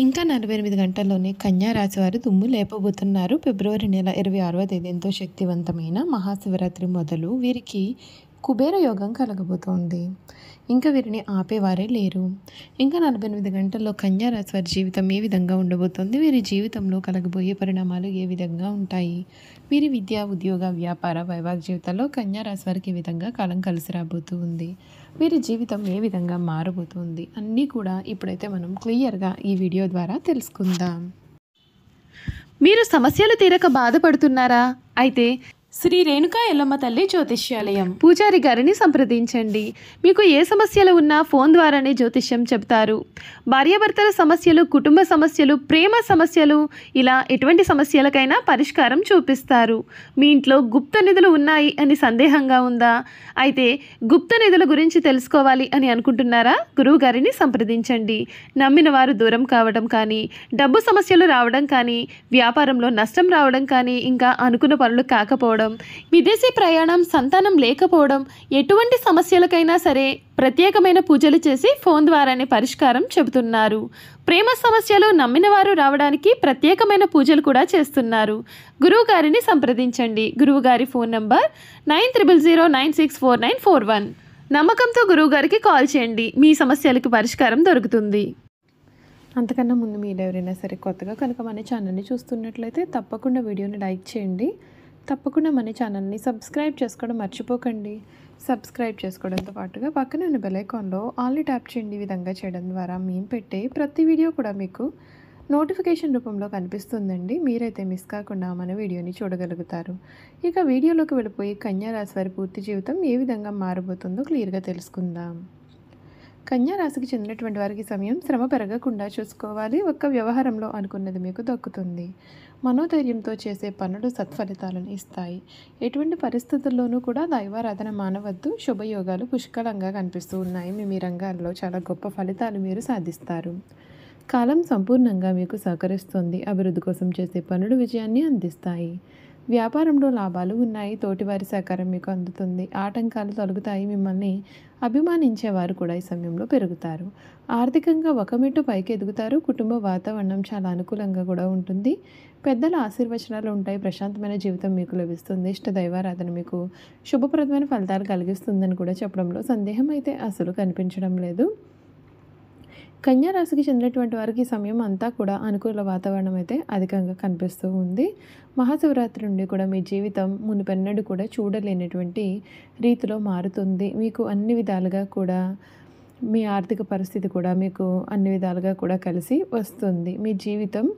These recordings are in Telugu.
ఇంకా 48 గంటల్లోనే కన్యా రాశి వారు దుమ్ము లేపబోతున్నారు. ఫిబ్రవరి నెల 26వ తేదీ ఎంతో శక్తివంతమైన మహాశివరాత్రి మొదలు వీరికి కుబేర యోగం కలగబోతోంది. ఇంకా వీరిని ఆపేవారే లేరు. ఇంకా 48 గంటల్లో కన్యా రాశి వారి జీవితం ఏ విధంగా ఉండబోతోంది, వీరి జీవితంలో కలగబోయే పరిణామాలు ఏ విధంగా ఉంటాయి, వీరి విద్య, ఉద్యోగ, వ్యాపార, వైవాహిక జీవితాల్లో కన్యా రాశి వారికి ఏ విధంగా కాలం కలిసి రాబోతూ ఉంది, వీరి జీవితం ఏ విధంగా మారబోతుంది అన్నీ కూడా ఇప్పుడైతే మనం క్లియర్గా ఈ వీడియో ద్వారా తెలుసుకుందాం. మీరు సమస్యలు తీరక బాధపడుతున్నారా? అయితే శ్రీ రేణుకా ఎల్లమ్మ తల్లి జ్యోతిష్యాలయం పూజారి గారిని సంప్రదించండి. మీకు ఏ సమస్యలు ఉన్నా ఫోన్ ద్వారానే జ్యోతిష్యం చెప్తారు. భార్యాభర్తల సమస్యలు, కుటుంబ సమస్యలు, ప్రేమ సమస్యలు, ఇలా ఎటువంటి సమస్యలకైనా పరిష్కారం చూపిస్తారు. మీ ఇంట్లో గుప్త నిధులు ఉన్నాయి అని సందేహంగా ఉందా? అయితే గుప్త నిధుల గురించి తెలుసుకోవాలి అని అనుకుంటున్నారా? గురువు గారిని సంప్రదించండి. నమ్మిన వారు దూరం కావడం కానీ, డబ్బు సమస్యలు రావడం కానీ, వ్యాపారంలో నష్టం రావడం కానీ, ఇంకా అనుకున్న పనులు కాకపోవడం, విదేశీ ప్రయాణం, సంతానం లేకపోవడం, ఎటువంటి సమస్యలకైనా సరే ప్రత్యేకమైన పూజలు చేసి ఫోన్ ద్వారానే పరిష్కారం చెబుతున్నారు. ప్రేమ సమస్యలు నమ్మిన వారు రావడానికి ప్రత్యేకమైన పూజలు కూడా చేస్తున్నారు. గురువు గారిని సంప్రదించండి. గురువు గారి ఫోన్ నంబర్ 9000964941. నమ్మకంతో గురువు గారికి కాల్ చేయండి. మీ సమస్యలకు పరిష్కారం దొరుకుతుంది. అంతకన్నా ముందు మీరు ఎవరైనా సరే కొత్తగా కనుక మన ఛానల్ని చూస్తున్నట్లయితే తప్పకుండా వీడియోని లైక్ చేయండి. తప్పకుండా మన ఛానల్ని సబ్స్క్రైబ్ చేసుకోవడం మర్చిపోకండి. సబ్స్క్రైబ్ చేసుకోవడంతో పాటుగా పక్కనే ఉన్న బెల్ ఐకాన్లో ఆల్ని ట్యాప్ చేయండి. ఈ విధంగా చేయడం ద్వారా మేము పెట్టే ప్రతి వీడియో కూడా మీకు నోటిఫికేషన్ రూపంలో కనిపిస్తుందండి. మీరైతే మిస్ కాకుండా మన వీడియోని చూడగలుగుతారు. ఇక వీడియోలోకి వెళ్ళిపోయి కన్యా రాశి వారి పూర్తి జీవితం ఏ విధంగా మారబోతుందో క్లియర్గా తెలుసుకుందాం. కన్యా రాశికి చెందినటువంటి వారికి సమయం శ్రమ పెరగకుండా చూసుకోవాలి. ఒక్క వ్యవహారంలో అనుకున్నది మీకు దక్కుతుంది. మనోధైర్యంతో చేసే పనులు సత్ఫలితాలను ఇస్తాయి. ఎటువంటి పరిస్థితుల్లోనూ కూడా దైవారాధన మానవద్దు. శుభయోగాలు పుష్కలంగా కనిపిస్తూ ఉన్నాయి. మీ రంగాల్లో చాలా గొప్ప ఫలితాలు మీరు సాధిస్తారు. కాలం సంపూర్ణంగా మీకు సహకరిస్తుంది. అభివృద్ధి కోసం చేసే పనులు విజయాన్ని అందిస్తాయి. వ్యాపారంలో లాభాలు ఉన్నాయి. తోటివారి సహకారం మీకు అందుతుంది. ఆటంకాలు తొలగుతాయి. మిమ్మల్ని అభిమానించేవారు కూడా ఈ సమయంలో పెరుగుతారు. ఆర్థికంగా ఒక మెట్టు పైకి ఎదుగుతారు. కుటుంబ వాతావరణం చాలా అనుకూలంగా కూడా ఉంటుంది. పెద్దల ఆశీర్వచనాలు ఉంటాయి. ప్రశాంతమైన జీవితం మీకు లభిస్తుంది. ఇష్ట దైవారాధన మీకు శుభప్రదమైన ఫలితాలు కలిగిస్తుందని కూడా చెప్పడంలో సందేహం అయితే అసలు కనిపించడం లేదు. కన్యా రాశికి చెందినటువంటి వారికి ఈ సమయం అంతా కూడా అనుకూల వాతావరణం అయితే అధికంగా కనిపిస్తూ ఉంది. మహాశివరాత్రి నుండి కూడా మీ జీవితం మునుపెన్నడూ కూడా చూడలేనటువంటి రీతిలో మారుతుంది. మీకు అన్ని విధాలుగా కూడా మీ ఆర్థిక పరిస్థితి కూడా మీకు అన్ని విధాలుగా కూడా కలిసి వస్తుంది. మీ జీవితం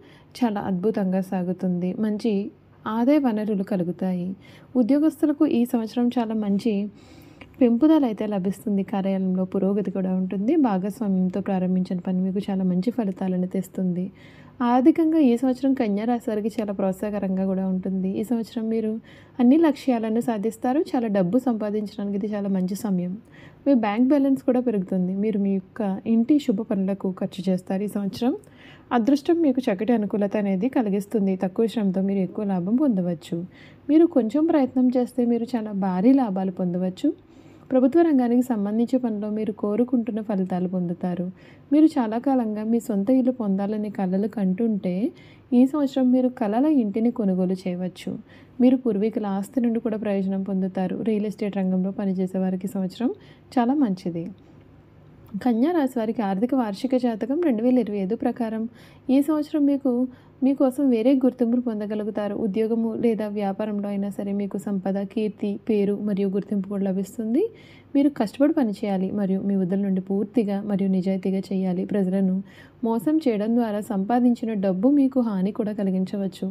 చాలా అద్భుతంగా సాగుతుంది. మంచి ఆదాయ వనరులు కలుగుతాయి. ఉద్యోగస్తులకు ఈ సంవత్సరం చాలా మంచి పెంపుదల అయితే లభిస్తుంది. కార్యాలయంలో పురోగతి కూడా ఉంటుంది. భాగస్వామ్యంతో ప్రారంభించిన పని మీకు చాలా మంచి ఫలితాలను తెస్తుంది. ఆర్థికంగా ఈ సంవత్సరం కన్యా రాశి వారికి చాలా ప్రోత్సాహకరంగా కూడా ఉంటుంది. ఈ సంవత్సరం మీరు అన్ని లక్ష్యాలను సాధిస్తారు. చాలా డబ్బు సంపాదించడానికి ఇది చాలా మంచి సమయం. మీ బ్యాంక్ బ్యాలెన్స్ కూడా పెరుగుతుంది. మీరు మీ యొక్క ఇంటి శుభ పనులకు ఖర్చు చేస్తారు. ఈ సంవత్సరం అదృష్టం మీకు చక్కటి అనుకూలత అనేది కలిగిస్తుంది. తక్కువ శ్రమతో మీరు ఎక్కువ లాభం పొందవచ్చు. మీరు కొంచెం ప్రయత్నం చేస్తే మీరు చాలా భారీ లాభాలు పొందవచ్చు. ప్రభుత్వ రంగానికి సంబంధించిన పనిలో మీరు కోరుకుంటున్న ఫలితాలు పొందుతారు. మీరు చాలా కాలంగా మీ సొంత ఇల్లు పొందాలని కలలు కంటుంటే ఈ సంవత్సరం మీరు కలల ఇంటిని కొనుగోలు చేయవచ్చు. మీరు పూర్వీకుల ఆస్తి నుండి కూడా ప్రయోజనం పొందుతారు. రియల్ ఎస్టేట్ రంగంలో పనిచేసే వారికి సంవత్సరం చాలా మంచిది. కన్యా రాశి వారికి ఆర్థిక వార్షిక జాతకం 2025 ప్రకారం ఈ సంవత్సరం మీకోసం వేరే గుర్తింపులు పొందగలుగుతారు. ఉద్యోగము లేదా వ్యాపారంలో అయినా సరే మీకు సంపద, కీర్తి, పేరు మరియు గుర్తింపు కూడా లభిస్తుంది. మీరు కష్టపడి పనిచేయాలి మరియు మీ వృద్ధుల నుండి పూర్తిగా మరియు నిజాయితీగా చేయాలి. ప్రజలను మోసం చేయడం ద్వారా సంపాదించిన డబ్బు మీకు హాని కూడా కలిగించవచ్చు.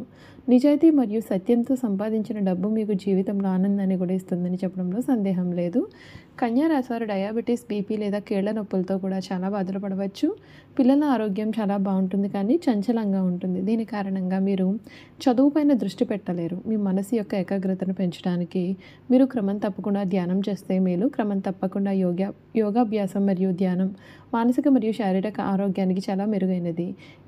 నిజాయితీ మరియు సత్యంతో సంపాదించిన డబ్బు మీకు జీవితంలో ఆనందాన్ని కూడా ఇస్తుందని చెప్పడంలో సందేహం లేదు. కన్యా రాశి వారు డయాబెటీస్, బీపీ లేదా కీళ్ల నొప్పులతో కూడా చాలా బాధలు పడవచ్చు. పిల్లల ఆరోగ్యం చాలా బాగుంటుంది కానీ చంచలంగా ఉంటుంది. దీని కారణంగా మీరు చదువుపైన దృష్టి పెట్టలేరు. మీ మనసు యొక్క ఏకాగ్రతను పెంచడానికి మీరు క్రమం తప్పకుండా ధ్యానం చేస్తే మేలు. క్రమం తప్పకుండా యోగాభ్యాసం మరియు ధ్యానం మానసిక మరియు శారీరక ఆరోగ్యానికి చాలా మెరుగైనది.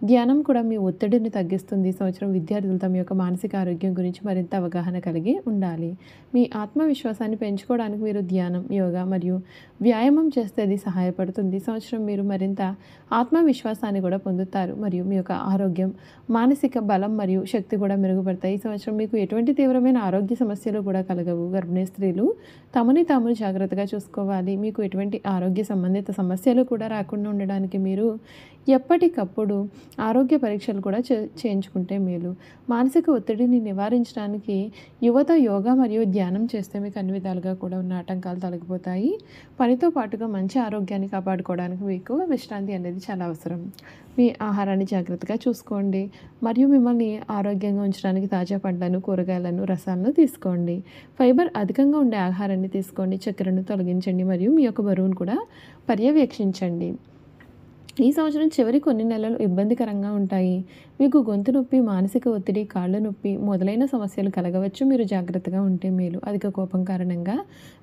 ధ్యానం కూడా మీ ఒత్తిడిని తగ్గిస్తుంది. ఈ సంవత్సరం విద్యార్థులు తమ యొక్క మానసిక ఆరోగ్యం గురించి మరింత అవగాహన కలిగి ఉండాలి. మీ ఆత్మవిశ్వాసాన్ని పెంచుకోవడానికి మీరు ధ్యానం, యోగా మరియు వ్యాయామం చేస్తే అది సహాయపడుతుంది. ఈ సంవత్సరం మీరు మరింత ఆత్మవిశ్వాసాన్ని కూడా పొందుతారు మరియు మీ యొక్క ఆరోగ్యం, మానసిక బలం మరియు శక్తి కూడా మెరుగుపడతాయి. ఈ సంవత్సరం మీకు ఎటువంటి తీవ్రమైన ఆరోగ్య సమస్యలు కూడా కలగవు. గర్భిణీ స్త్రీలు తమని తాము జాగ్రత్తగా చూసుకోవాలి. మీకు ఎటువంటి ఆరోగ్య సంబంధిత సమస్యలు కూడా రాకుండా ఉండడానికి మీరు ఎప్పటికప్పుడు ఆరోగ్య పరీక్షలు కూడా చేయించుకుంటే మేలు. మానసిక ఒత్తిడిని నివారించడానికి యువత యోగా మరియు ధ్యానం చేస్తే మీకు అన్ని విధాలుగా కూడా ఉన్న ఆటంకాలు తొలగిపోతాయి. పనితో పాటుగా మంచి ఆరోగ్యాన్ని కాపాడుకోవడానికి మీకు విశ్రాంతి అనేది చాలా అవసరం. మీ ఆహారాన్ని జాగ్రత్తగా చూసుకోండి మరియు మిమ్మల్ని ఆరోగ్యంగా ఉంచడానికి తాజా పండ్లను, కూరగాయలను, రసాలను తీసుకోండి. ఫైబర్ అధికంగా ఉండే ఆహారాన్ని తీసుకోండి. చక్కెరను తొలగించండి మరియు మీ యొక్క బరువును కూడా పర్యవేక్షించండి. ఈ సంవత్సరం చివరి కొన్ని నెలలు ఇబ్బందికరంగా ఉంటాయి. మీకు గొంతు నొప్పి, మానసిక ఒత్తిడి, కాళ్ళ నొప్పి మొదలైన సమస్యలు కలగవచ్చు. మీరు జాగ్రత్తగా ఉంటే మేలు. అధిక కోపం కారణంగా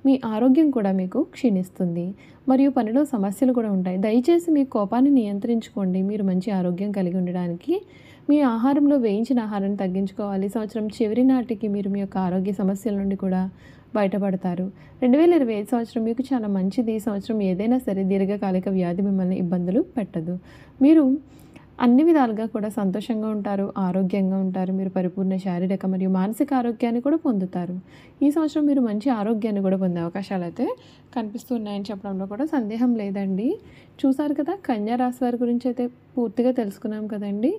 మీ ఆరోగ్యం కూడా మీకు క్షీణిస్తుంది మరియు పనిలో సమస్యలు కూడా ఉంటాయి. దయచేసి మీ కోపాన్ని నియంత్రించుకోండి. మీరు మంచి ఆరోగ్యం కలిగి ఉండడానికి మీ ఆహారంలో వేయించిన ఆహారాన్ని తగ్గించుకోవాలి. సంవత్సరం చివరి నాటికి మీరు మీ యొక్క ఆరోగ్య సమస్యల నుండి కూడా బయటపడతారు. 2025 సంవత్సరం మీకు చాలా మంచిది. ఈ సంవత్సరం ఏదైనా సరే దీర్ఘకాలిక వ్యాధి మిమ్మల్ని ఇబ్బందులు పెట్టదు. మీరు అన్ని విధాలుగా కూడా సంతోషంగా ఉంటారు, ఆరోగ్యంగా ఉంటారు. మీరు పరిపూర్ణ శారీరక మరియు మానసిక ఆరోగ్యాన్ని కూడా పొందుతారు. ఈ సంవత్సరం మీరు మంచి ఆరోగ్యాన్ని కూడా పొందే అవకాశాలు అయితే కనిపిస్తున్నాయని చెప్పడంలో కూడా సందేహం లేదండి. చూసారు కదా, కన్యా రాశి వారి గురించి అయితే పూర్తిగా తెలుసుకున్నాం కదండి.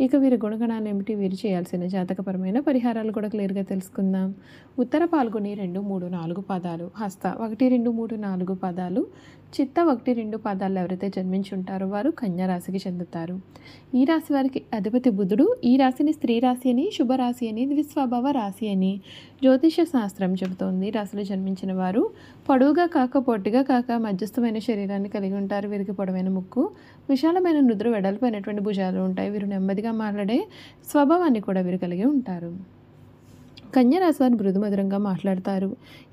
ఇక వీరి గుణగణాలు ఏమిటి, వీరు చేయాల్సిన జాతకపరమైన పరిహారాలు కూడా క్లియర్గా తెలుసుకుందాం. ఉత్తర పాల్గొని 2, 3, 4 పాదాలు, హస్త 1, 2, 3, 4 పాదాలు, చిత్త 1, 2 పాదాలు ఎవరైతే జన్మించి ఉంటారో వారు కన్యా రాశికి చెందుతారు. ఈ రాశి వారికి అధిపతి బుధుడు. ఈ రాశిని స్త్రీ రాశి అని, శుభరాశి అని, ద్విస్వభావ రాశి అని జ్యోతిష శాస్త్రం చెబుతోంది. రాశిలో జన్మించిన వారు పొడవుగా కాక పొట్టిగా కాక మధ్యస్థమైన శరీరాన్ని కలిగి ఉంటారు. వీరికి పొడవైన ముక్కు, విశాలమైన నుదురు, వెడల్పైనటువంటి భుజాలు ఉంటాయి. వీరు నెమ్మదిగా మాట్లాడే స్వభావాన్ని కూడా వీరు కలిగి ఉంటారు. కన్యా రాశి వారు మృదు మధురంగా మాట్లాడతారు.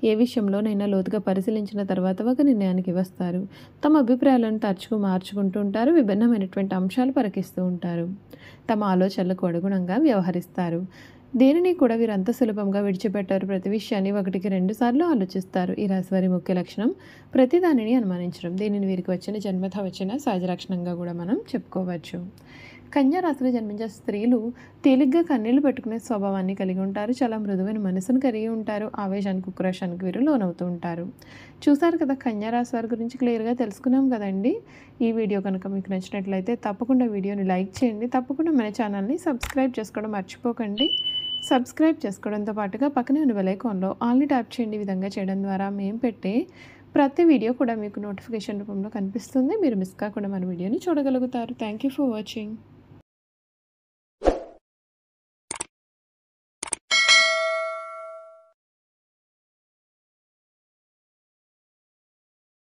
ఏ విషయంలోనైనా లోతుగా పరిశీలించిన తర్వాత ఒక నిర్ణయానికి వస్తారు. తమ అభిప్రాయాలను తరచుగా మార్చుకుంటూ ఉంటారు. విభిన్నమైనటువంటి అంశాలు పరికిస్తూ ఉంటారు. తమ ఆలోచనలకు అనుగుణంగా వ్యవహరిస్తారు. దేనిని కూడా వీరు అంత సులభంగా విడిచిపెట్టారు. ప్రతి విషయాన్ని 1కి 2 సార్లు ఆలోచిస్తారు. ఈ రాశి వారి ముఖ్య లక్షణం ప్రతి దానిని అనుమానించడం. దీనిని వీరికి వచ్చిన జన్మత వచ్చిన సహజ లక్షణంగా కూడా మనం చెప్పుకోవచ్చు. కన్యా రాశిలో జన్మించే స్త్రీలు తేలిగ్గా కన్నీళ్లు పెట్టుకునే స్వభావాన్ని కలిగి ఉంటారు. చాలా మృదువైన మనసును కలిగి ఉంటారు. ఆవేశానికి, ఉక్రోషానికి వీరు లోనవుతూ ఉంటారు. చూసారు కదా, కన్యా రాశి వారి గురించి క్లియర్గా తెలుసుకున్నాం కదండి. ఈ వీడియో కనుక మీకు నచ్చినట్లయితే తప్పకుండా వీడియోని లైక్ చేయండి. తప్పకుండా మన ఛానల్ని సబ్స్క్రైబ్ చేసుకోవడం మర్చిపోకండి. సబ్స్క్రైబ్ చేసుకోవడంతో పాటుగా పక్కనే ఉన్న బెల్ ఐకాన్లో ఆల్ని ట్యాప్ చేయండి. ఈ విధంగా చేయడం ద్వారా మేము పెట్టే ప్రతి వీడియో కూడా మీకు నోటిఫికేషన్ రూపంలో కనిపిస్తుంది. మీరు మిస్ కాకుండా మన వీడియోని చూడగలుగుతారు. Thank you for watching.